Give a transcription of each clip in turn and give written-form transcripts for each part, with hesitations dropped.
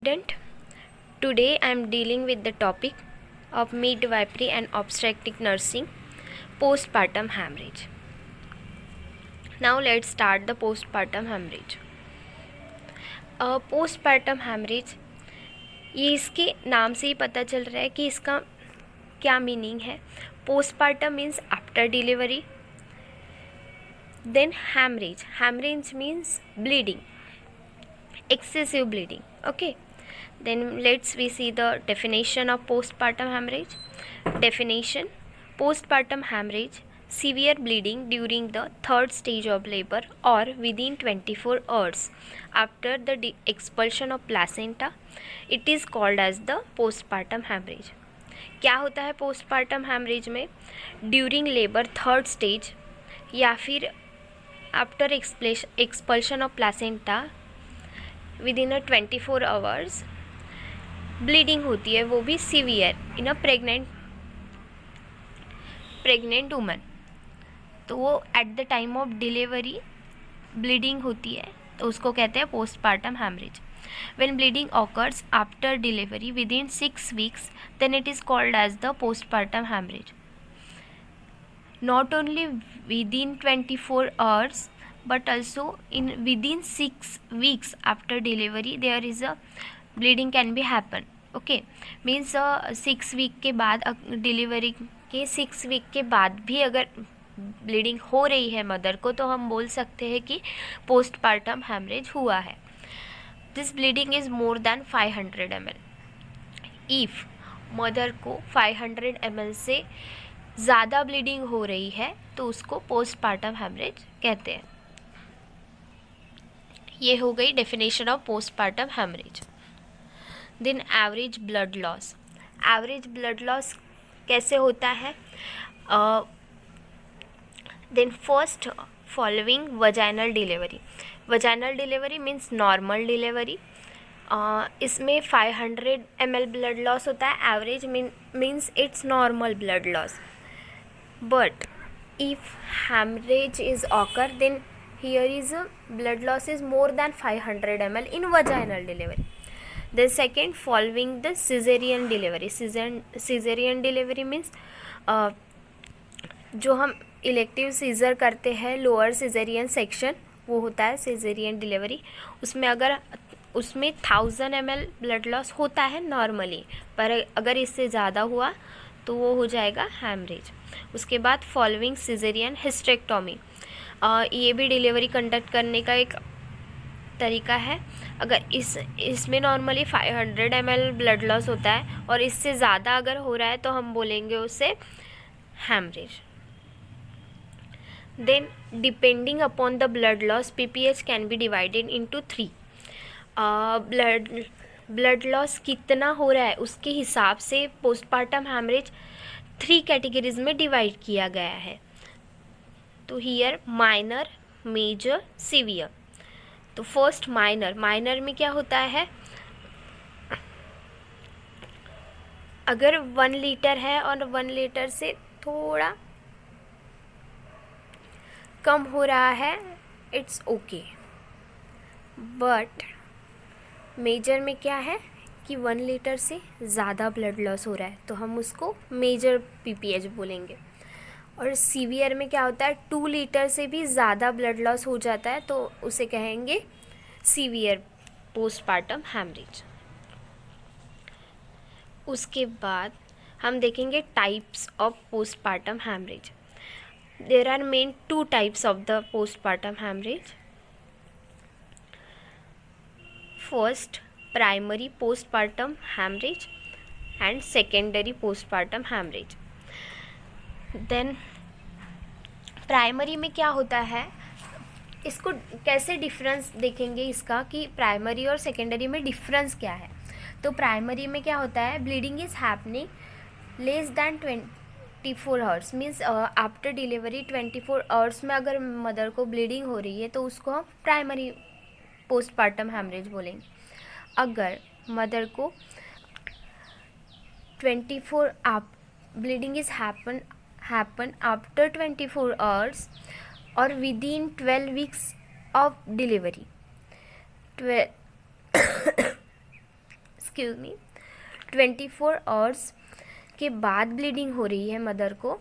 Student, today I am dealing with the topic of midwifery and obstetric nursing, postpartum hemorrhage. Now let's start the postpartum hemorrhage. Postpartum hemorrhage, ये इसके नाम से ही पता चल रहा है कि इसका क्या मीनिंग है. Postpartum means after delivery. Then hemorrhage means bleeding, excessive bleeding. Okay. Then we see the definition of postpartum hemorrhage. Definition: postpartum hemorrhage, severe bleeding during the third stage of labor or within 24 hours after the expulsion of placenta. It is called as the postpartum hemorrhage. क्या होता है postpartum hemorrhage में? During labor third stage या फिर after expulsion of placenta within a 24 hours bleeding होती है, वो भी severe in a pregnant woman. तो वो at the time of delivery bleeding होती है, तो उसको कहते हैं postpartum haemorrhage. When bleeding occurs after delivery within 6 weeks, then it is called as the postpartum haemorrhage. Not only within 24 hours but also within 6 weeks after delivery there is a bleeding can be happen. Okay, means 6 week के बाद, delivery के 6 week के बाद भी अगर bleeding हो रही है मदर को, तो हम बोल सकते हैं कि पोस्टपार्टम हेमरेज हुआ है. This bleeding is more than 500 ml. If mother को 500 ml से ज़्यादा ब्लीडिंग हो रही है तो उसको पोस्टपार्टम हेमरेज कहते हैं. ये हो गई definition of postpartum haemorrhage. Then average blood loss. Average blood loss कैसे होता है? Then first following vaginal delivery. Vaginal delivery means normal delivery. इसमें 500 ml ब्लड लॉस होता है. Average means it's normal blood loss. But if haemorrhage is occur, then here is a blood loss is more than 500 ml in vaginal delivery. The second, following the cesarean delivery. Cesarean delivery means जो हम elective scissor करते हैं, lower caesarean section, वो होता है caesarean delivery. उसमें 1000 ml blood loss होता है नॉर्मली, पर अगर इससे ज़्यादा हुआ तो वो हो जाएगा हेमरेज. उसके बाद फॉलोइंग सीजरियन हिस्टेक्टोमी. ये भी डिलीवरी कंडक्ट करने का एक तरीका है. अगर इसमें नॉर्मली 500 ml ब्लड लॉस होता है और इससे ज़्यादा अगर हो रहा है तो हम बोलेंगे उसे haemorrhage. Then depending upon the blood loss, PPH can be divided into 3. Blood loss कितना हो रहा है उसके हिसाब से पोस्टपार्टम हेमरेज 3 कैटेगरीज में डिवाइड किया गया है. तो हियर माइनर, मेजर, सीवियर. तो फर्स्ट माइनर में क्या होता है? अगर 1 लीटर है और 1 लीटर से थोड़ा कम हो रहा है, इट्स ओके. बट मेजर में क्या है कि 1 लीटर से ज़्यादा ब्लड लॉस हो रहा है, तो हम उसको मेजर PPH बोलेंगे. और सीवियर में क्या होता है? 2 लीटर से भी ज़्यादा ब्लड लॉस हो जाता है, तो उसे कहेंगे सीवियर पोस्टपार्टम हेमरेज. उसके बाद हम देखेंगे types of postpartum haemorrhage. There are main 2 types of the postpartum haemorrhage. First, primary postpartum haemorrhage and secondary postpartum haemorrhage. Then primary में क्या होता है, इसको कैसे डिफरेंस देखेंगे इसका कि प्राइमरी और सेकेंडरी में डिफरेंस क्या है. तो प्राइमरी में क्या होता है? Bleeding is happening less than 24 hours. Means after delivery 24 hours में अगर मदर को ब्लीडिंग हो रही है तो उसको हम प्राइमरी पोस्टपार्टम हेमरेज बोलेंगे. अगर मदर को 24 bleeding is happen after 24 hours or within 12 weeks of delivery. Excuse me, 24 hours के बाद ब्लीडिंग हो रही है मदर को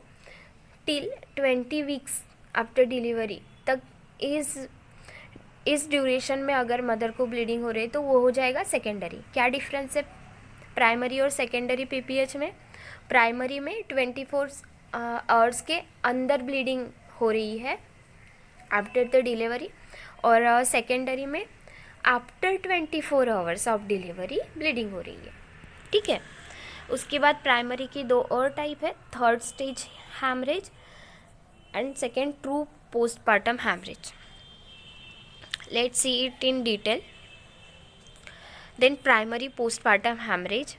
टिल 20 वीक्स आफ्टर डिलीवरी तक, इस ड्यूरेशन में अगर मदर को ब्लीडिंग हो रही है तो वो हो जाएगा सेकेंडरी। क्या डिफरेंस है प्राइमरी और सेकेंडरी पीपीएच में? प्राइमरी में 24 आवर्स के अंदर ब्लीडिंग हो रही है आफ्टर द डिलीवरी, और सेकेंडरी में after 24 hours of delivery bleeding हो रही है। ठीक है। उसके बाद प्राइमरी की 2 और टाइप है, third stage haemorrhage and second true postpartum haemorrhage. Let's see it in detail. Then primary postpartum hemorrhage.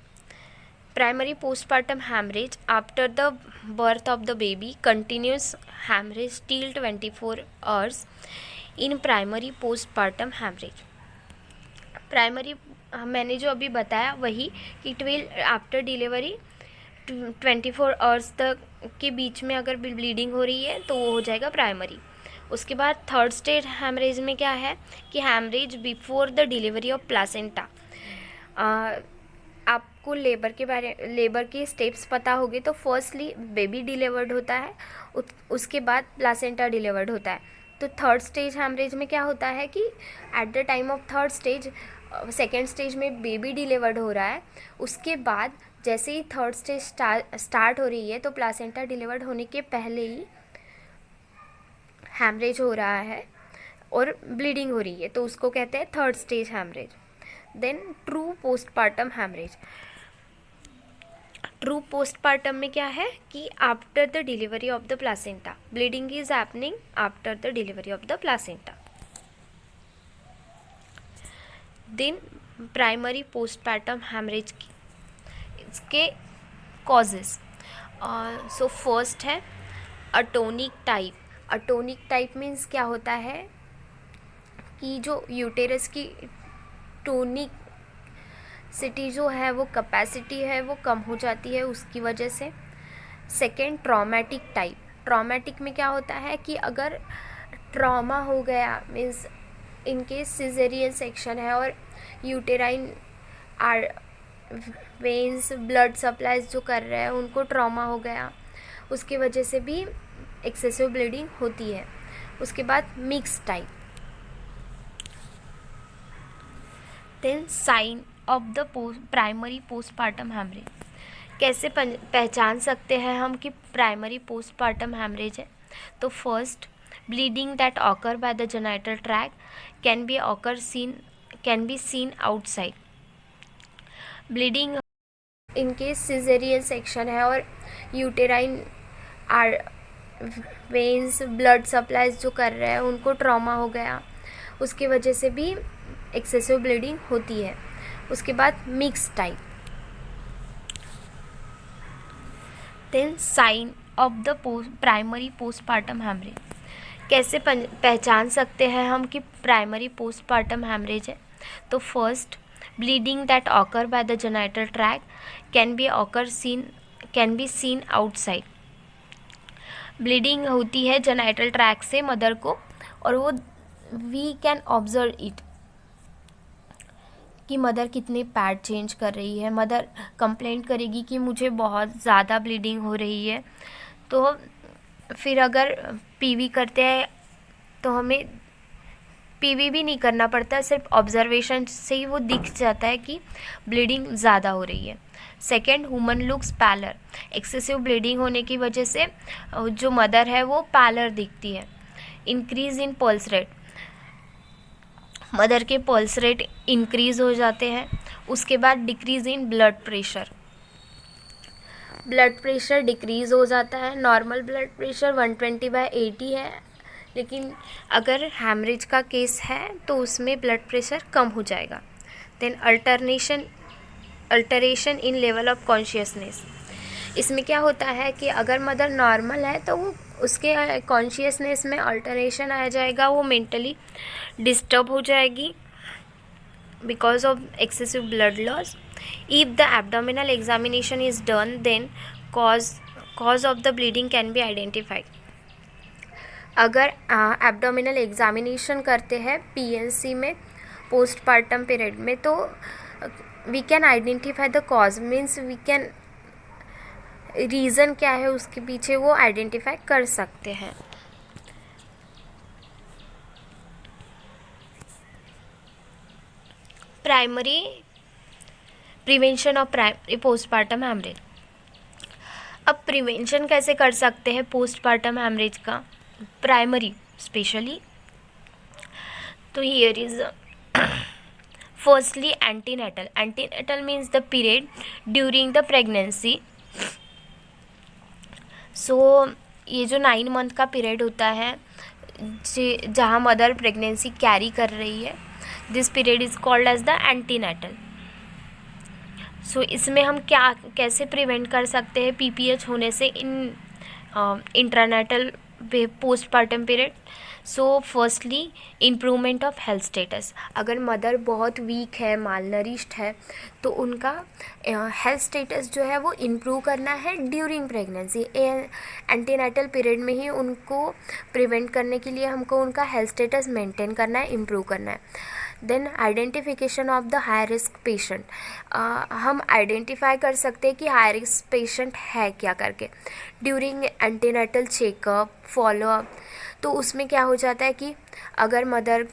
Primary postpartum hemorrhage after the birth of the baby, continuous hemorrhage till 24 hours in primary postpartum hemorrhage. Primary मैंने जो अभी बताया वही कि 12 after delivery 24 hours तक के बीच में अगर ब्लीडिंग हो रही है तो वो हो जाएगा प्राइमरी। उसके बाद थर्ड स्टेज हैमरेज में क्या है कि haemorrhage before the delivery of placenta. आपको लेबर के स्टेप्स पता होंगे तो फर्स्टली बेबी डिलीवर्ड होता है, उसके बाद प्लासेंटा डिलीवर्ड होता है। तो थर्ड स्टेज हैमरेज में क्या होता है कि eight the time of third stage, second stage में बेबी डिलीवर्ड हो रहा है, उसके बाद जैसे ही थर्ड स्टेज स्टार्ट हो रही है तो प्लासेंटा डिलीवर्ड होने के पहले ही हैमरेज हो रहा है और ब्लीडिंग हो रही है, तो उसको कहते हैं third stage haemorrhage. Then true postpartum haemorrhage. True postpartum में क्या है कि after the delivery of the placenta, bleeding is happening after the delivery of the placenta. Then primary postpartum haemorrhage की इसके कॉजेस, सो फर्स्ट है atonic type. Atonic type means क्या होता है कि जो यूटेरस की टोनिक सिटी जो है वो कैपेसिटी है वो कम हो जाती है उसकी वजह से। Second traumatic type. ट्रॉमेटिक में क्या होता है कि अगर ट्रॉमा हो गया मीन्स इनकेस सिजेरियन सेक्शन है और यूटेराइन वेन्स ब्लड सप्लाईज जो कर रहे हैं उनको ट्रॉमा हो गया, उसकी वजह से भी एक्सेसिव ब्लीडिंग होती है। उसके बाद mix type. Then sign of the primary postpartum haemorrhage. कैसे पहचान सकते हैं हम कि प्राइमरी पोस्टपार्टम हैमरेज है? तो first, bleeding that occur by the genital tract can be seen outside. Bleeding in case caesarean section है और यूटेराइन वेन्स ब्लड सप्लाईज जो कर रहे हैं उनको ट्रॉमा हो गया, उसकी वजह से भी एक्सेसिव ब्लीडिंग होती है। उसके बाद mix type. Then sign of the primary postpartum haemorrhage. कैसे पहचान सकते हैं हम कि प्राइमरी पोस्टपार्टम हैमरेज है? तो first, bleeding that occur by the genital tract can be seen outside. Bleeding होती है जेनिटल ट्रैक्ट से मदर को और वो वी कैन ऑब्जर्व इट कि मदर कितने पैड चेंज कर रही है। मदर कंप्लेंट करेगी कि मुझे बहुत ज़्यादा ब्लीडिंग हो रही है, तो फिर अगर पीवी करते हैं तो हमें पीवी भी नहीं करना पड़ता, सिर्फ ऑब्जर्वेशन से ही वो दिख जाता है कि ब्लीडिंग ज़्यादा हो रही है। Second, woman looks pallor. Excessive bleeding होने की वजह से जो मदर है वो पैलर दिखती है। Increase in pulse rate. Mother के पल्स रेट इंक्रीज हो जाते हैं। उसके बाद decrease in blood pressure. Blood pressure decrease हो जाता है। नॉर्मल ब्लड प्रेशर 120/80 है, लेकिन अगर हैमरेज का केस है तो उसमें ब्लड प्रेशर कम हो जाएगा। Then alteration in level of consciousness. इसमें क्या होता है कि अगर मदर नॉर्मल है तो वो उसके कॉन्शियसनेस में अल्टरेशन आ जाएगा, वो मेंटली डिस्टर्ब हो जाएगी because of excessive blood loss. If the abdominal examination is done then cause of the bleeding can be identified. अगर एब्डोमिनल एग्जामिनेशन करते हैं पीएनसी में पोस्टपार्टम पीरियड में तो we can identify the cause, means we can reason क्या है उसके पीछे वो आइडेंटिफाई कर सकते हैं। Primary prevention of primary postpartum haemorrhage. अब प्रिवेंशन कैसे कर सकते हैं पोस्टपार्टम हैमरेज का, प्राइमरी स्पेशली? तो here is firstly antenatal. Antenatal means the period during the pregnancy. So ये जो 9 मंथ का पीरियड होता है जहाँ मदर प्रेगनेंसी कैरी कर रही है, this period is called as the antenatal. So इसमें हम क्या कैसे प्रिवेंट कर सकते हैं पीपीएच होने से in intranatal postpartum period? So firstly improvement of health status. अगर मदर बहुत वीक है, मालनरिश्ड है, तो उनका हेल्थ स्टेटस जो है वो इम्प्रूव करना है ड्यूरिंग प्रेगनेंसी। एंटीनेटल पीरियड में ही उनको प्रिवेंट करने के लिए हमको उनका हेल्थ स्टेटस मेंटेन करना है, इम्प्रूव करना है। Then identification of the high risk patient. हम आइडेंटिफाई कर सकते हैं कि हाई रिस्क पेशेंट है क्या करके ड्यूरिंग एंटीनेटल चेकअप, फॉलोअप। तो उसमें क्या हो जाता है कि अगर मदर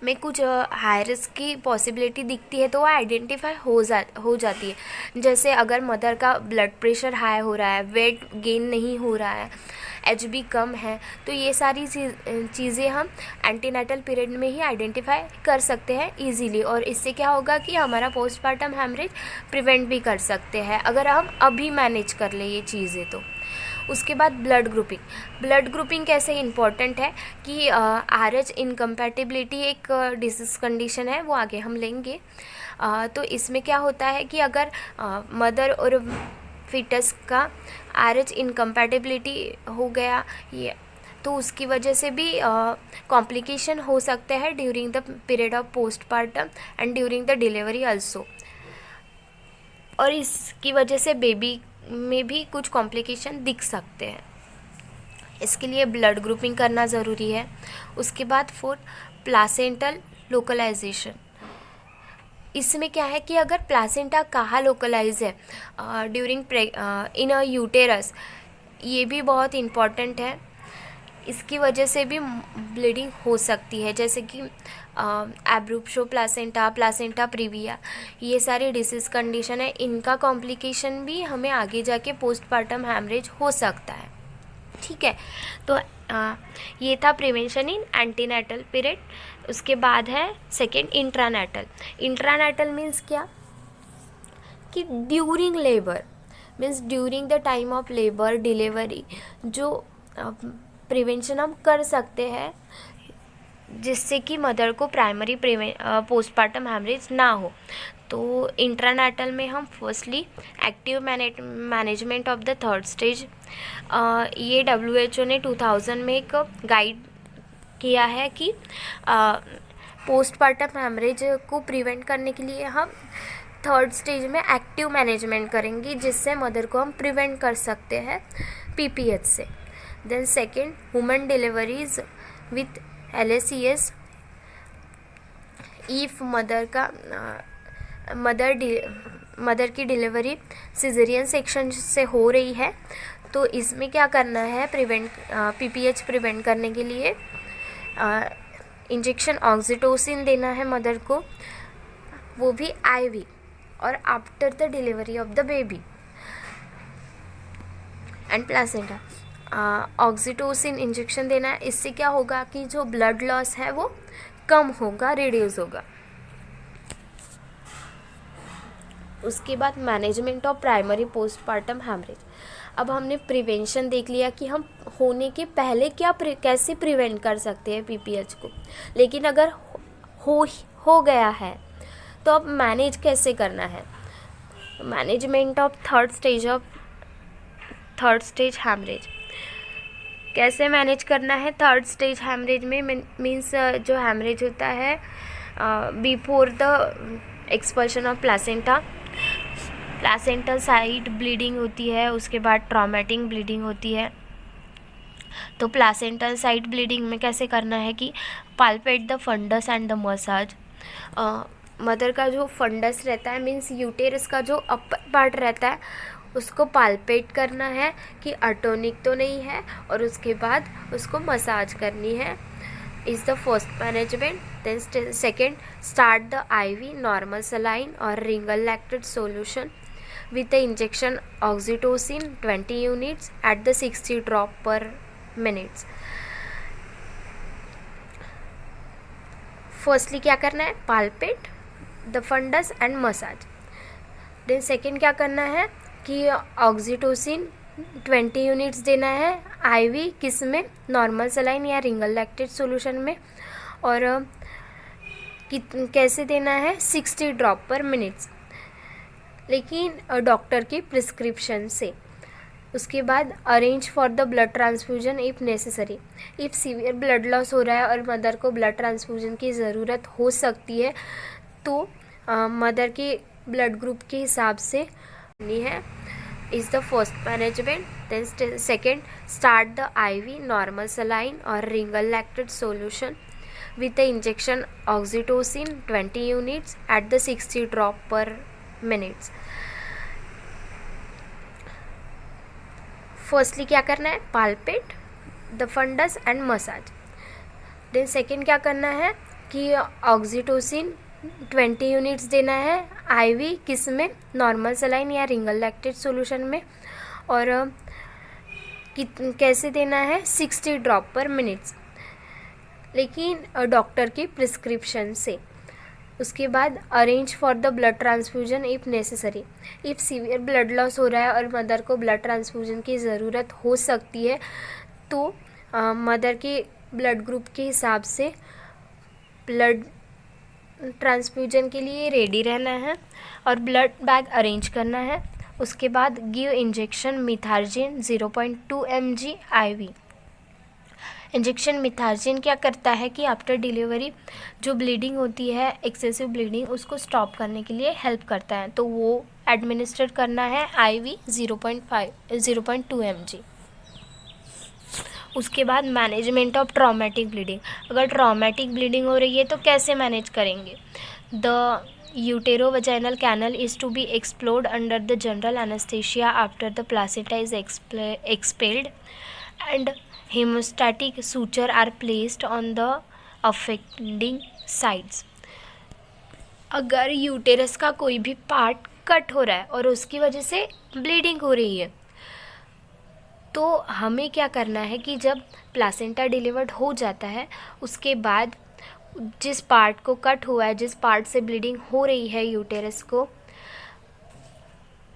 में कुछ हाई रिस्क की पॉसिबिलिटी दिखती है तो वो आइडेंटिफाई हो जाती है। जैसे अगर मदर का ब्लड प्रेशर हाई हो रहा है, वेट गेन नहीं हो रहा है, HB कम है, तो ये सारी चीज़ें हम एंटीनेटल पीरियड में ही आइडेंटिफाई कर सकते हैं इजीली। और इससे क्या होगा कि हमारा पोस्टपार्टम हैमरेज प्रिवेंट भी कर सकते हैं अगर हम अभी मैनेज कर ले ये चीज़ें तो। उसके बाद ब्लड ग्रुपिंग। ब्लड ग्रुपिंग कैसे इम्पॉर्टेंट है कि RH इनकम्पैटिबिलिटी एक डिसीज़ कंडीशन है, वो आगे हम लेंगे। तो इसमें क्या होता है कि अगर मदर और फिटस का RH इनकम्पैटिबिलिटी हो गया ये, तो उसकी वजह से भी कॉम्प्लिकेशन हो सकते हैं during the period of postpartum and during the delivery also. और इसकी वजह से बेबी में भी कुछ कॉम्प्लिकेशन दिख सकते हैं, इसके लिए ब्लड ग्रुपिंग करना ज़रूरी है। उसके बाद 4 प्लासेंटल लोकलाइजेशन। इसमें क्या है कि अगर प्लासेंटा कहाँ लोकलाइज है ड्यूरिंग इन अ यूटेरस, ये भी बहुत इम्पॉर्टेंट है। इसकी वजह से भी ब्लीडिंग हो सकती है, जैसे कि एब्रूप्शो प्लासेंटा, प्लासेंटा प्रीविया, ये सारी डिसीज़ कंडीशन है, इनका कॉम्प्लिकेशन भी हमें आगे जाके पोस्टपार्टम हैमरेज हो सकता है। ठीक है, तो ये था प्रिवेंशन इन एंटीनेटल पीरियड। उसके बाद है सेकेंड इंट्रानेटल। इंट्रानेटल मीन्स क्या कि during labour, means during the time of labour delivery जो प्रिवेंशन हम कर सकते हैं जिससे कि मदर को प्राइमरी पोस्टपार्टम हैमरेज ना हो। तो इंट्रानेटल में हम firstly active management of the third stage, ये WHO ने 2000 में एक गाइड किया है कि पोस्टपार्टम हैमरेज को प्रिवेंट करने के लिए हम थर्ड स्टेज में एक्टिव मैनेजमेंट करेंगे, जिससे मदर को हम प्रिवेंट कर सकते हैं PPH से। Then second women deliveries with LACS। If mother की डिलीवरी सिजेरियन सेक्शन से हो रही है तो इसमें क्या करना है, PPH प्रिवेंट करने के लिए इंजेक्शन ऑक्सीटोसिन देना है मदर को, वो भी IV, और after the delivery of the baby and placenta oxytocin injection देना है। इससे क्या होगा कि जो ब्लड लॉस है वो कम होगा, रिड्यूस होगा। उसके बाद management of primary postpartum haemorrhage. अब हमने प्रिवेंशन देख लिया कि हम होने के पहले कैसे प्रिवेंट कर सकते हैं PPH को, लेकिन अगर हो गया है तो अब मैनेज कैसे करना है। Management of third stage haemorrhage कैसे मैनेज करना है। थर्ड स्टेज हैमरेज में मीन्स जो हैमरेज होता है before the expulsion of placenta, placental side bleeding होती है, उसके बाद ट्रॉमेटिक ब्लीडिंग होती है। तो प्लासेंटल साइड ब्लीडिंग में कैसे करना है कि palpate the fundus and the massage. Mother का जो फंडस रहता है, मीन्स यूटेरस का जो अपर पार्ट रहता है, उसको पाल्पेट करना है कि अटोनिक तो नहीं है, और उसके बाद उसको मसाज करनी है, is the first management. Then second, start the IV normal saline और Ringer lactate solution with the injection oxytocin 20 units at the 60 drop per minutes. Firstly क्या करना है, palpate the fundus and massage. Then second क्या करना है कि oxytocin 20 units देना है IV, किस में, नॉर्मल सलाइन या रिंगल लैक्टेट सोल्यूशन में, और कैसे देना है, 60 ड्रॉप पर मिनट्स, लेकिन डॉक्टर की प्रिस्क्रिप्शन से. उसके बाद arrange for the blood transfusion if necessary. If severe blood loss हो रहा है और मदर को ब्लड ट्रांसफ्यूजन की ज़रूरत हो सकती है, तो मदर के ब्लड ग्रुप के हिसाब से करनी है, is the first management. Then second, start the IV normal saline और Ringer lactate solution with the injection oxytocin 20 units at the 60 drop per minutes. Firstly क्या करना है, palpate the fundus and massage. Then second क्या करना है कि oxytocin 20 units देना है IV, किस में, नॉर्मल सलाइन या रिंगल लैक्टेट सोल्यूशन में, और कैसे देना है, 60 ड्रॉप पर मिनट्स, लेकिन डॉक्टर की प्रिस्क्रिप्शन से. उसके बाद arrange for the blood transfusion if necessary. If severe blood loss हो रहा है और मदर को ब्लड ट्रांसफ्यूजन की ज़रूरत हो सकती है, तो मदर के ब्लड ग्रुप के हिसाब से ब्लड ट्रांसफ्यूजन के लिए रेडी रहना है और ब्लड बैग अरेंज करना है. उसके बाद give injection Methergine 0.2 mg IV. Injection Methergine क्या करता है कि आफ्टर डिलीवरी जो ब्लीडिंग होती है, एक्सेसिव ब्लीडिंग, उसको स्टॉप करने के लिए हेल्प करता है, तो वो एडमिनिस्टर करना है IV 0.2 mg. उसके बाद मैनेजमेंट ऑफ ट्रॉमेटिक ब्लीडिंग. अगर ट्रॉमेटिक ब्लीडिंग हो रही है तो कैसे मैनेज करेंगे. The uterovaginal canal is to be explored under the general anaesthesia after the placenta is expelled and hemostatic suture are placed on the offending sides. अगर uterus का कोई भी पार्ट कट हो रहा है और उसकी वजह से ब्लीडिंग हो रही है, तो हमें क्या करना है कि जब प्लासेंटा डिलीवर्ड हो जाता है, उसके बाद जिस पार्ट को कट हुआ है, जिस पार्ट से ब्लीडिंग हो रही है यूटेरस को,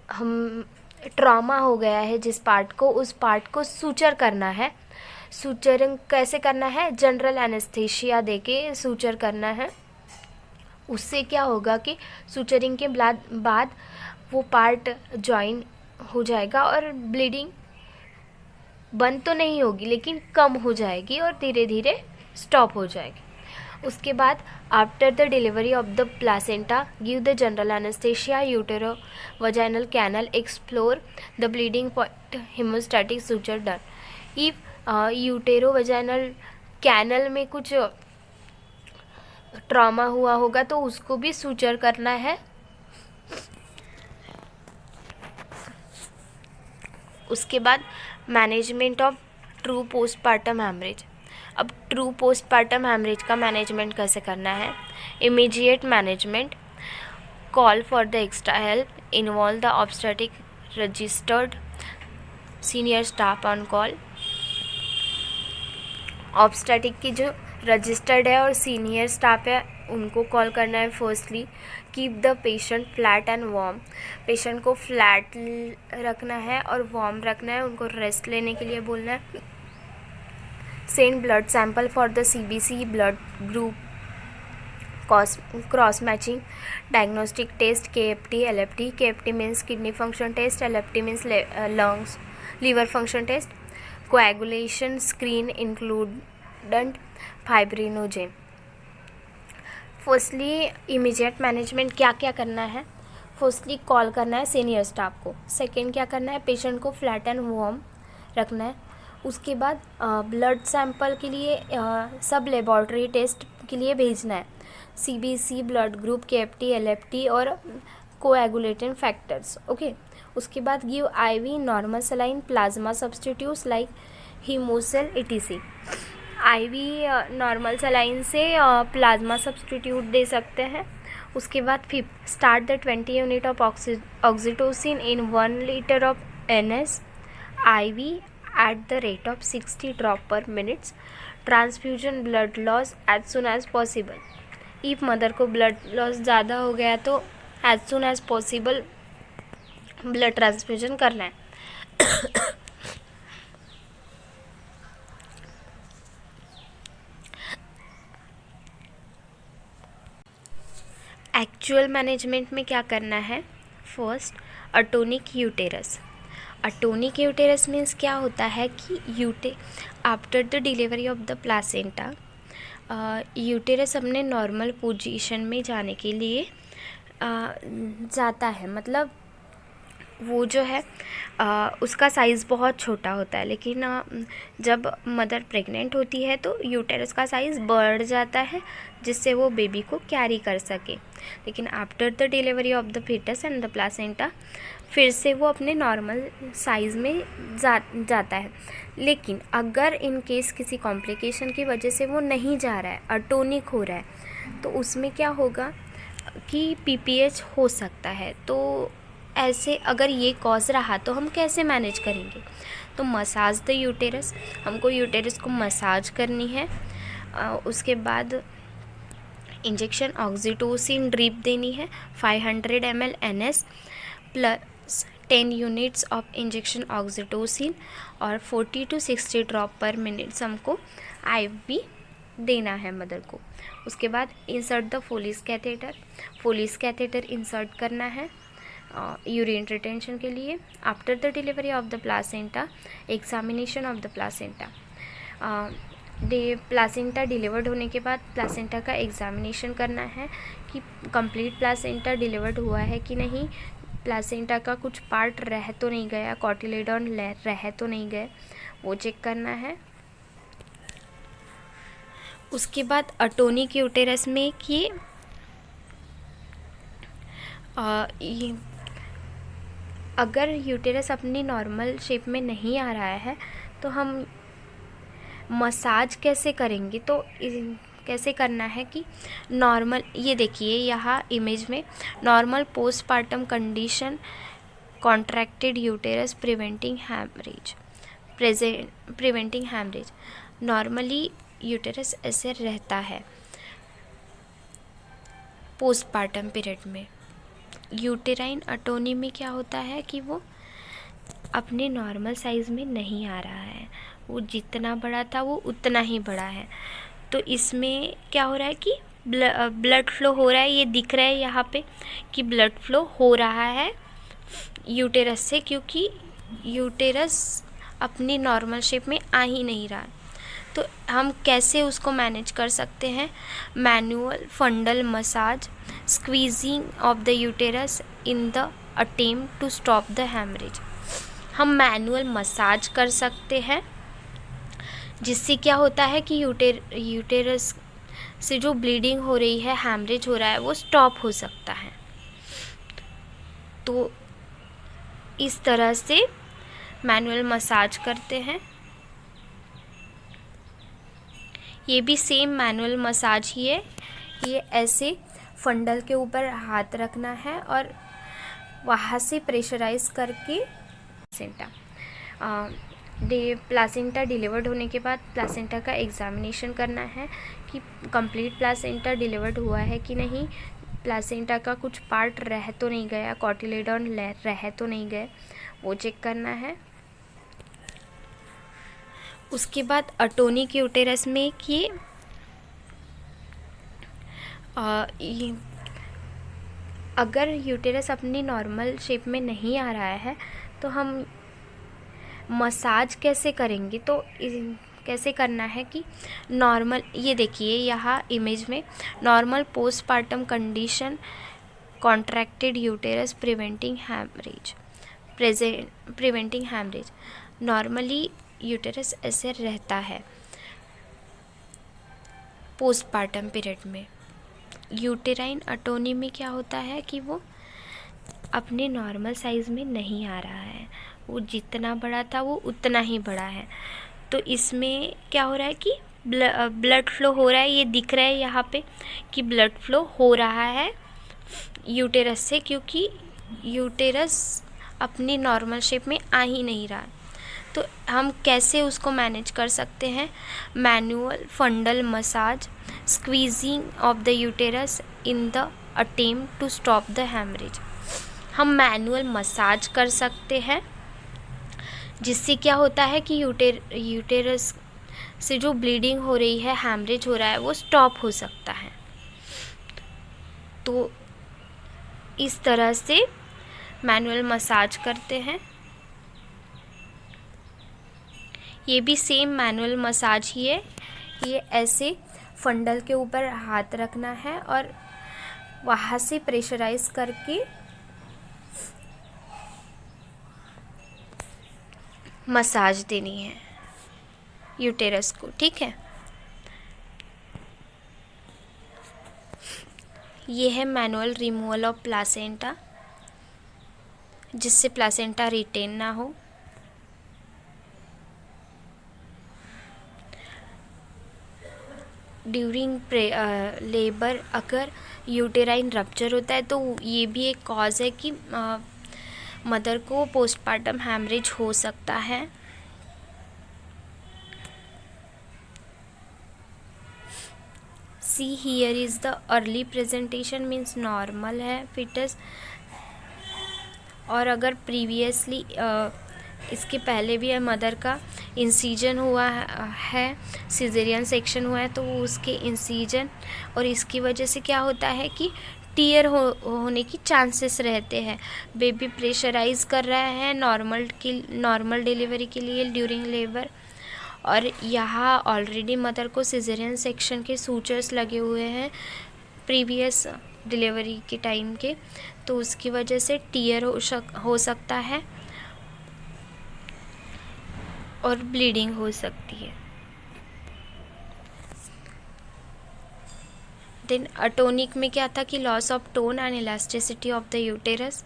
हम ट्रॉमा हो गया है जिस पार्ट को, उस पार्ट को सूचर करना है. सूचरिंग कैसे करना है, जनरल एनेस्थीसिया देके सूचर करना है. उससे क्या होगा कि सूचरिंग के बाद वो पार्ट जॉइन हो जाएगा और ब्लीडिंग बंद तो नहीं होगी लेकिन कम हो जाएगी और धीरे धीरे स्टॉप हो जाएगी. उसके बाद after the delivery of the placenta give the general anaesthesia utero vaginal canal explore the bleeding point haemostatic suture done. If uterovaginal canal में कुछ ट्रॉमा हुआ होगा तो उसको भी सूचर करना है. उसके बाद management of true postpartum haemorrhage. अब ट्रू पोस्टपार्टम हैमरेज का मैनेजमेंट कैसे करना है. Immediate management, call for the extra help, involve the obstetric registered senior staff on call. Obstetric की जो रजिस्टर्ड है और सीनियर स्टाफ है उनको कॉल करना है. Firstly keep the patient flat and warm. Patient को फ्लैट रखना है और वार्म रखना है, उनको रेस्ट लेने के लिए बोलना है. Send blood sample for the CBC blood group cross matching diagnostic test KFT LFT. KFT means kidney function test, LFT means lungs liver function test. Coagulation screen including fibrinogen. Firstly immediate management क्या क्या करना है. Firstly call करना है senior staff को. Second क्या करना है, पेशेंट को फ्लैट एंड वार्म रखना है. उसके बाद ब्लड सैंपल के लिए सब लेबॉर्ट्री टेस्ट के लिए भेजना है. CBC, blood group, KFT, LFT और कोएगुलेटिंग फैक्टर्स। ओके, उसके बाद give IV normal saline, plasma substitutes like haemaccel etc। IV normal saline से प्लाज्मा सब्सटीट्यूट दे सकते हैं। उसके बाद 5 start the 20 unit of oxytocin in 1 litre of NS IV at the rate of 60 drop per minutes। Transfusion blood loss as soon as possible. If mother को blood loss ज़्यादा हो गया तो as soon as possible blood transfusion करना है। Actual management में क्या करना है? First, atonic uterus. Atonic uterus means क्या होता है कि after the delivery of the placenta uterus अपने नॉर्मल पोजीशन में जाने के लिए जाता है। मतलब वो जो है उसका साइज़ बहुत छोटा होता है, लेकिन जब मदर प्रेग्नेंट होती है तो यूटेरस का साइज़ बढ़ जाता है जिससे वो बेबी को कैरी कर सके। लेकिन after the delivery of the foetus and the placenta फिर से वो अपने नॉर्मल साइज़ में जाता है। लेकिन अगर इन केस किसी कॉम्प्लिकेशन की वजह से वो नहीं जा रहा है, अटोनिक हो रहा है, तो उसमें क्या होगा कि PPH हो सकता है। तो ऐसे अगर ये कॉज रहा तो हम कैसे मैनेज करेंगे? तो मसाज द यूटेरस, हमको यूटेरस को मसाज करनी है। उसके बाद इंजेक्शन ऑक्सीटोसिन ड्रिप देनी है 500 ml NS plus 10 units of injection oxytocin और 40 to 60 ड्रॉप पर मिनट्स हमको IV देना है मदर को। उसके बाद insert the Foley's catheter. Foley's catheter insert करना है यूरिन रिटेंशन के लिए। After the delivery of the placenta, examination of the placenta. Placenta delivered होने के बाद प्लासेंटा का एग्जामिनेशन करना है कि कंप्लीट प्लासेंटा डिलीवर्ड हुआ है कि नहीं, प्लासेंटा का कुछ पार्ट रह तो नहीं गया, कॉटिलेडॉन रह तो नहीं गए, वो चेक करना है। उसके बाद अटोनिक यूटेरस में कि अगर यूटेरस अपनी नॉर्मल शेप में नहीं आ रहा है तो हम मसाज कैसे करेंगे? तो कैसे करना है कि नॉर्मल, ये देखिए यहाँ इमेज में, normal postpartum condition, contracted uterus preventing haemorrhage. Normally uterus ऐसे रहता है पोस्टपार्टम पीरियड में। यूटेराइन अटोनी में क्या होता है कि वो अपने नॉर्मल साइज़ में नहीं आ रहा है, वो जितना बड़ा था वो उतना ही बड़ा है। तो इसमें क्या हो रहा है कि ब्लड फ्लो हो रहा है, ये दिख रहा है यहाँ पे कि ब्लड फ्लो हो रहा है यूटेरस से, क्योंकि यूटेरस अपनी नॉर्मल शेप में आ ही नहीं रहा। तो हम कैसे उसको मैनेज कर सकते हैं? Manual fundal massage, squeezing of the uterus in the attempt to stop the haemorrhage. हम मैनुअल मसाज कर सकते हैं जिससे क्या होता है कि यूटेरस से जो ब्लीडिंग हो रही है, हैमरेज हो रहा है, वो स्टॉप हो सकता है। तो इस तरह से मैनुअल मसाज करते हैं। ये भी सेम मैनुअल मसाज ही है। ये ऐसे फंडल के ऊपर हाथ रखना है और वहाँ से प्रेशराइज करके प्लासेंटा डिलीवर्ड होने के बाद प्लासेंटा का एग्जामिनेशन करना है कि कंप्लीट प्लासेंटा डिलीवर्ड हुआ है कि नहीं, प्लासेंटा का कुछ पार्ट रह तो नहीं गया, कॉटिलेडॉन रह तो नहीं गए, वो चेक करना है। उसके बाद अटोनिक यूटेरस में कि अगर यूटेरस अपनी नॉर्मल शेप में नहीं आ रहा है तो हम मसाज कैसे करेंगे? तो कैसे करना है कि नॉर्मल, ये देखिए यहाँ इमेज में, normal postpartum condition, contracted uterus preventing haemorrhage. Normally uterus ऐसे रहता है पोस्टपार्टम पीरियड में। यूटेराइन अटोनी में क्या होता है कि वो अपने नॉर्मल साइज़ में नहीं आ रहा है, वो जितना बड़ा था वो उतना ही बड़ा है। तो इसमें क्या हो रहा है कि ब्लड फ्लो हो रहा है, ये दिख रहा है यहाँ पे कि ब्लड फ्लो हो रहा है यूटेरस से, क्योंकि यूटेरस अपनी नॉर्मल शेप में आ ही नहीं रहा। तो हम कैसे उसको मैनेज कर सकते हैं? Manual fundal massage, squeezing of the uterus in the attempt to stop the haemorrhage. हम मैनुअल मसाज कर सकते हैं, जिससे क्या होता है कि यूटेरस से जो ब्लीडिंग हो रही है, हैमरेज हो रहा है, वो स्टॉप हो सकता है। तो इस तरह से मैनुअल मसाज करते हैं। ये भी सेम मैनुअल मसाज ही है। ये ऐसे फंडल के ऊपर हाथ रखना है और वहाँ से प्रेशराइज करके मसाज देनी है यूटेरस को, ठीक है। ये है मैनुअल रिमूवल ऑफ प्लासेंटा, जिससे प्लासेंटा रिटेन ना हो। ड्यूरिंग लेबर अगर यूटेराइन रप्चर होता है तो ये भी एक कॉज है कि मदर को पोस्टपार्टम हैमरेज हो सकता है। See here is the early presentation, means normal है फिटस। और अगर प्रीवियसली इसके पहले भी मदर का इंसीजन हुआ है, सिजेरियन सेक्शन हुआ है, तो उसके इंसीजन और इसकी वजह से क्या होता है कि टीयर होने की चांसेस रहते हैं। बेबी प्रेशराइज कर रहा है नॉर्मल डिलीवरी के लिए ड्यूरिंग लेबर, और यहाँ ऑलरेडी मदर को सिजेरियन सेक्शन के सूचर्स लगे हुए हैं प्रीवियस डिलीवरी के टाइम के, तो उसकी वजह से टीयर हो सकता है और ब्लीडिंग हो सकती है। देन अटोनिक में क्या था कि loss of tone and elasticity of the uterus,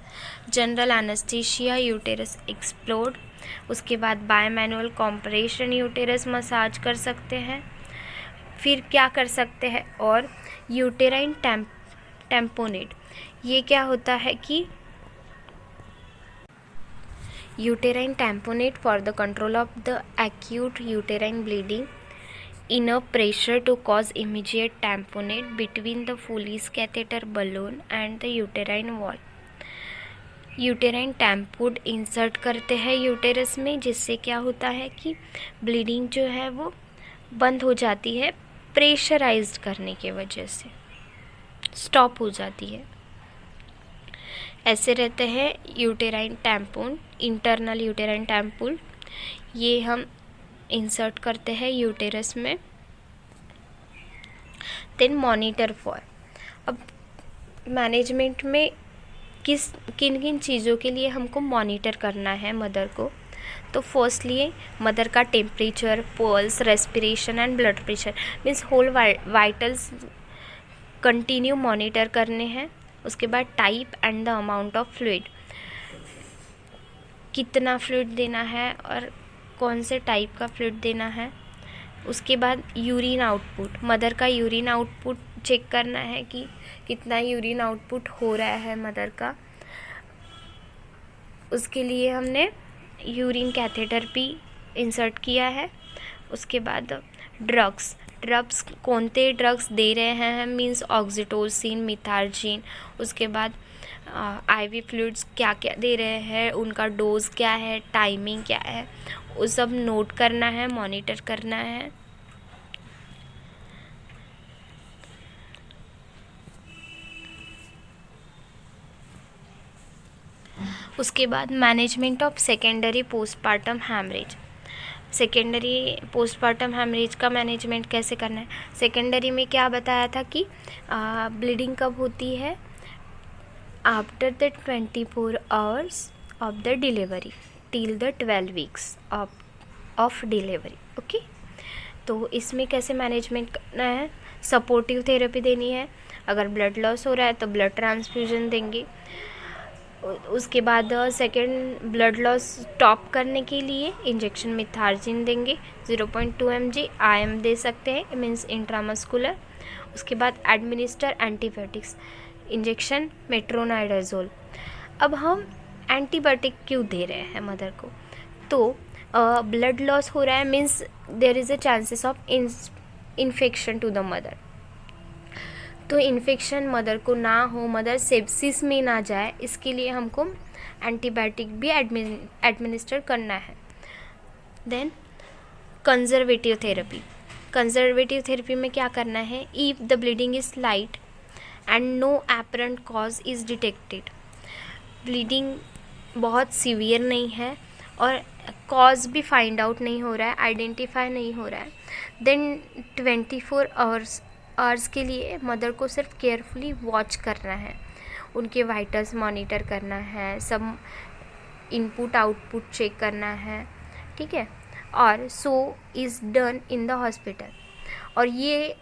general anaesthesia, uterus explode. उसके बाद bye manual compression uterus massage कर सकते हैं। फिर क्या कर सकते हैं, और यूटेराइन टैम्पोनेट। ये क्या होता है कि uterine tamponade for the control of the acute uterine bleeding, enough pressure to cause immediate tamponade between the Foley's catheter balloon and the uterine wall. Uterine tamponade insert करते हैं यूटेरस में, जिससे क्या होता है कि ब्लीडिंग जो है वो बंद हो जाती है, प्रेशराइज्ड करने के वजह से स्टॉप हो जाती है। ऐसे रहते हैं यूटेराइन टैम्पून, इंटरनल यूटेराइन टैम्पूल। ये हम इंसर्ट करते हैं यूटेरस में। देन मॉनिटर फॉर, अब मैनेजमेंट में किन किन चीज़ों के लिए हमको मॉनिटर करना है मदर को, तो फर्स्टली मदर का temperature, pulse, respiration and blood pressure, means whole vitals continue monitor करने हैं। उसके बाद type and the amount of fluid, कितना फ्लूइड देना है और कौन से टाइप का फ्लूइड देना है। उसके बाद यूरिन आउटपुट, मदर का यूरिन आउटपुट चेक करना है कि कितना यूरिन आउटपुट हो रहा है मदर का। उसके लिए हमने यूरिन कैथेटर भी इंसर्ट किया है। उसके बाद ड्रग्स कौन से ड्रग्स दे रहे हैं, मींस ऑक्सीटोसिन, मिथार्जिन। उसके बाद आईवी फ्लूइड्स क्या क्या दे रहे हैं, उनका डोज क्या है, टाइमिंग क्या है, वो सब नोट करना है, मॉनिटर करना है। उसके बाद management of secondary postpartum haemorrhage. सेकेंडरी पोस्टपार्टम हैमरेज का मैनेजमेंट कैसे करना है। सेकेंडरी में क्या बताया था कि ब्लीडिंग कब होती है, after the 24 hours of the delivery till the 12 weeks of delivery. Okay, तो इसमें कैसे मैनेजमेंट करना है। सपोर्टिव थेरेपी देनी है। अगर ब्लड लॉस हो रहा है तो ब्लड ट्रांसफ्यूजन देंगे। उसके बाद सेकेंड, ब्लड लॉस स्टॉप करने के लिए इंजेक्शन मिथार्जिन देंगे 0.2 mg IM दे सकते हैं, मीन्स इंट्रामस्कुलर। उसके बाद एडमिनिस्टर एंटीबायोटिक्स, इंजेक्शन मेट्रोनाइडाजोल। अब हम एंटीबायोटिक क्यों दे रहे हैं मदर को? तो ब्लड लॉस हो रहा है, means there is a chances of infection to the mother. तो इन्फेक्शन मदर को ना हो, मदर सेप्सिस में ना जाए, इसके लिए हमको एंटीबायोटिक भी एडमिनिस्टर करना है। Then conservative therapy. Conservative therapy में क्या करना है? If the bleeding is light and no apparent cause is detected, bleeding बहुत सीवियर नहीं है और कॉज भी फाइंड आउट नहीं हो रहा है, आइडेंटिफाई नहीं हो रहा है, देन 24 आवर्स के लिए मदर को सिर्फ केयरफुली वॉच करना है, उनके वाइटल्स मॉनिटर करना है, सब इनपुट आउटपुट चेक करना है, ठीक है। और so is done in the hospital, और ये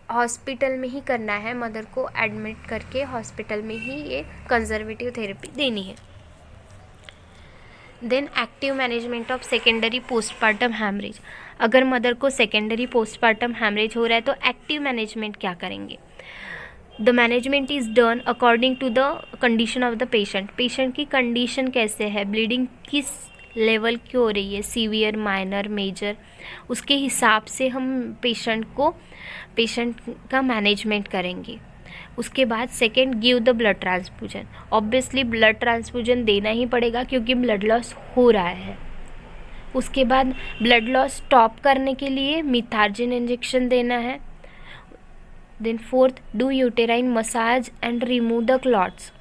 हॉस्पिटल में ही करना है, मदर को एडमिट करके हॉस्पिटल में ही ये कंजर्वेटिव थेरेपी देनी है। Then active management of secondary postpartum haemorrhage. अगर मदर को सेकेंडरी पोस्टपार्टम हैमरेज हो रहा है तो एक्टिव मैनेजमेंट क्या करेंगे? The management is done according to the condition of the patient. Patient की कंडीशन कैसे है, ब्लीडिंग किस लेवल की हो रही है, सीवियर, माइनर, मेजर, उसके हिसाब से हम पेशेंट का मैनेजमेंट करेंगे। उसके बाद second, give the blood transfusion. Obviously blood transfusion देना ही पड़ेगा क्योंकि ब्लड लॉस हो रहा है। उसके बाद ब्लड लॉस स्टॉप करने के लिए मिथार्जिन इंजेक्शन देना है। Then fourth, do uterine massage and remove the clots.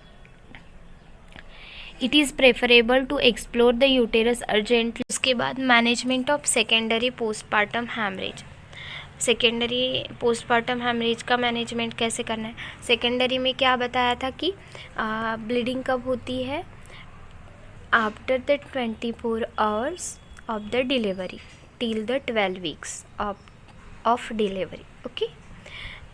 It is preferable to explore the uterus urgently. उसके बाद management of secondary postpartum haemorrhage. सेकेंडरी पोस्टपार्टम हैमरेज का मैनेजमेंट कैसे करना है? सेकेंडरी में क्या बताया था कि ब्लीडिंग कब होती है? After the 24 hours of the delivery till the 12 weeks of delivery. Okay,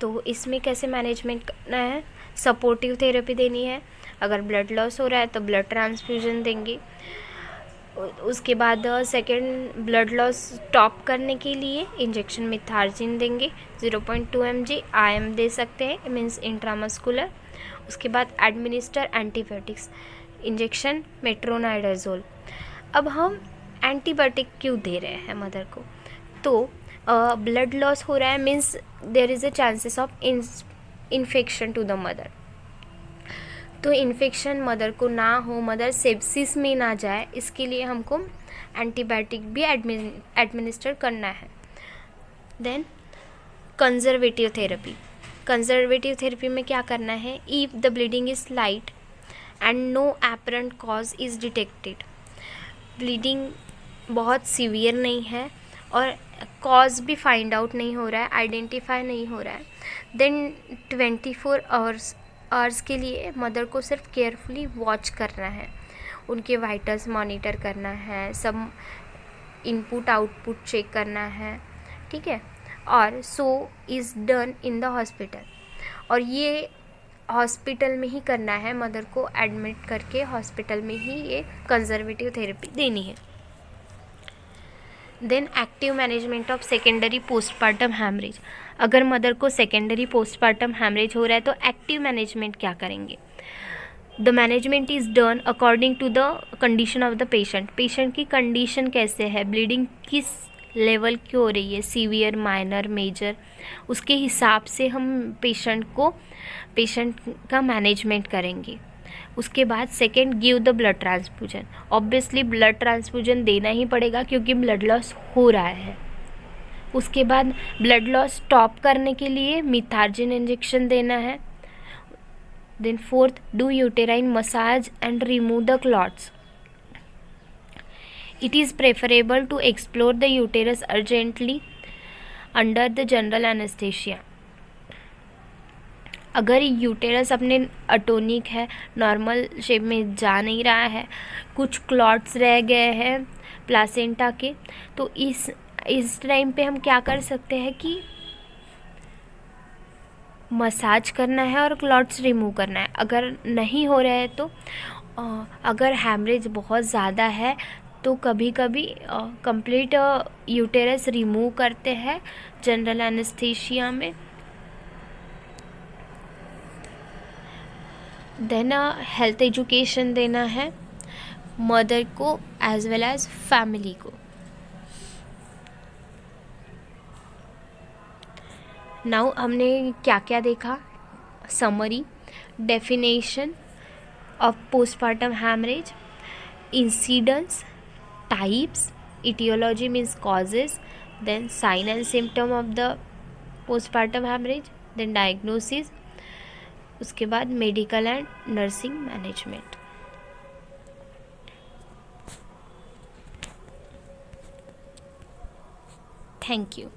तो इसमें कैसे मैनेजमेंट करना है? सपोर्टिव थेरेपी देनी है। अगर ब्लड लॉस हो रहा है तो ब्लड ट्रांसफ्यूजन देंगे। उसके बाद सेकेंड, ब्लड लॉस स्टॉप करने के लिए इंजेक्शन मिथार्जिन देंगे 0.2 mg IM दे सकते हैं, मीन्स इंट्रामस्कुलर। उसके बाद एडमिनिस्टर एंटीबायोटिक्स, इंजेक्शन मेट्रोनाइडाजोल। अब हम एंटीबायोटिक क्यों दे रहे हैं मदर को? तो ब्लड लॉस हो रहा है, means there is a chances of infection to the mother. तो इन्फेक्शन मदर को ना हो, मदर सेप्सिस में ना जाए, इसके लिए हमको एंटीबायोटिक भी एडमिनिस्टर करना है। Then conservative therapy. Conservative therapy में क्या करना है? If the bleeding is light and no apparent cause is detected, bleeding बहुत सीवियर नहीं है और कॉज भी फाइंड आउट नहीं हो रहा है, आइडेंटिफाई नहीं हो रहा है, देन 24 आवर्स के लिए मदर को सिर्फ केयरफुली वॉच करना है, उनके वाइटल्स मॉनिटर करना है, सब इनपुट आउटपुट चेक करना है, ठीक है। और so is done in the hospital, और ये हॉस्पिटल में ही करना है, मदर को एडमिट करके हॉस्पिटल में ही ये कंजर्वेटिव थेरेपी देनी है। Then active management of secondary postpartum haemorrhage. अगर मदर को सेकेंडरी पोस्टपार्टम हैमरेज हो रहा है तो एक्टिव मैनेजमेंट क्या करेंगे? The management is done according to the condition of the patient. Patient की कंडीशन कैसे है, ब्लीडिंग किस लेवल की हो रही है, सीवियर, माइनर, मेजर, उसके हिसाब से हम पेशेंट का मैनेजमेंट करेंगे। उसके बाद second, give the blood transfusion. Obviously blood transfusion देना ही पड़ेगा क्योंकि ब्लड लॉस हो रहा है। उसके बाद ब्लड लॉस स्टॉप करने के लिए मिथार्जिन इंजेक्शन देना है। Then fourth, do uterine massage and remove the clots. It is preferable to explore the uterus urgently under the general anaesthesia. अगर यूटेरस अपने अटोनिक है, नॉर्मल शेप में जा नहीं रहा है, कुछ क्लॉट्स रह गए हैं प्लासेंटा के, तो इस टाइम पे हम क्या कर सकते हैं कि मसाज करना है और क्लॉट्स रिमूव करना है। अगर नहीं हो रहा है तो अगर हैमरेज बहुत ज़्यादा है तो कभी कभी कंप्लीट यूटेरस रिमूव करते हैं जनरल एनेस्थीसिया में। देन हेल्थ एजुकेशन देना है मदर को एज वेल एज फैमिली को। नाउ हमने क्या क्या देखा, summary, definition of postpartum haemorrhage, incidents, types, etiology means causes, then sign and symptom of the postpartum hemorrhage, then diagnosis, उसके बाद medical and nursing management. Thank you.